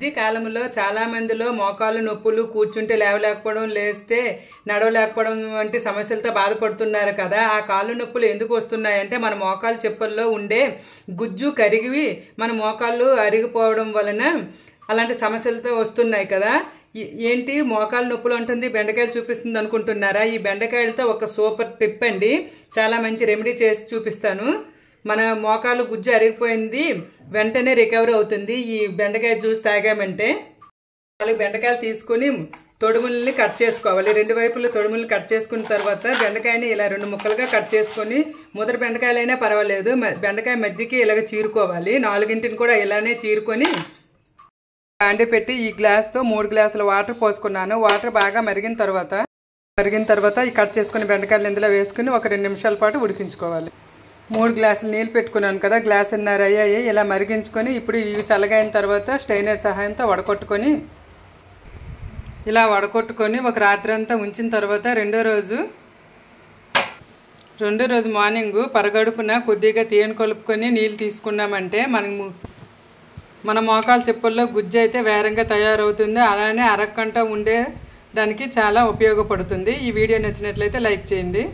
ఈ కాలంలో చాలా మందిలో మోకాలు నొప్పులు, కూర్చుంటే లేవలేకపోవడం, లేస్తే నడవలేకపోవడం వంటి సమస్యలతో బాధపడుతున్నారు కదా. ఆ కాళ్ళు నొప్పులు ఎందుకు వస్తున్నాయంటే మన మోకాలు చెప్పుల్లో ఉండే గుజ్జు కరిగి మన మోకాళ్ళు అరిగిపోవడం వలన అలాంటి సమస్యలతో వస్తున్నాయి కదా. ఏంటి మోకాలు నొప్పులు ఉంటుంది, బెండకాయలు చూపిస్తుంది అనుకుంటున్నారా? ఈ బెండకాయలతో ఒక సూపర్ టిప్ అండి, చాలా మంచి రెమెడీ చేసి చూపిస్తాను. మన మోకాలు గుజ్జు అరిగిపోయింది, వెంటనే రికవరీ అవుతుంది ఈ బెండకాయ జ్యూస్ తాగామంటే. 4 బెండకాయలు తీసుకుని తొడుముల్ని కట్ చేసుకోవాలి. 2 వైపులు తొడుముల్ని కట్ చేసుకున్న తర్వాత బెండకాయని ఇలా 2 ముక్కలుగా కట్ చేసుకొని, ముదర బెండకాయలైనా పర్వాలేదు, బెండకాయ మధ్యకి ఇలాగ చీరుకోవాలి. 4గింటిని కూడా ఇలానే చీరుకొని బాండి పెట్టి ఈ గ్లాస్తో 3 గ్లాసుల వాటర్ పోసుకున్నాను. వాటర్ బాగా మరిగిన తర్వాత ఈ కట్ చేసుకుని బెండకాయలు ఇందులో వేసుకుని ఒక 2 నిమిషాల పాటు ఉడికించుకోవాలి. 3 గ్లాసులు నీళ్ళు పెట్టుకున్నాను కదా, గ్లాసున్నర అయ్యాయి. ఇలా మరిగించుకొని ఇప్పుడు ఇవి చల్లగైన తర్వాత స్టైనర్ సహాయంతో వడకొట్టుకొని ఒక రాత్రి అంతా ఉంచిన తర్వాత రెండో రోజు మార్నింగ్ పరగడుపున కొద్దిగా తేనె కలుపుకొని నీళ్ళు తీసుకున్నామంటే మన మోకాలు చెప్పుల్లో గుజ్జు అయితే వేరంగా తయారవుతుంది. అలానే అరగంట ఉండే దానికి చాలా ఉపయోగపడుతుంది. ఈ వీడియో నచ్చినట్లయితే లైక్ చేయండి.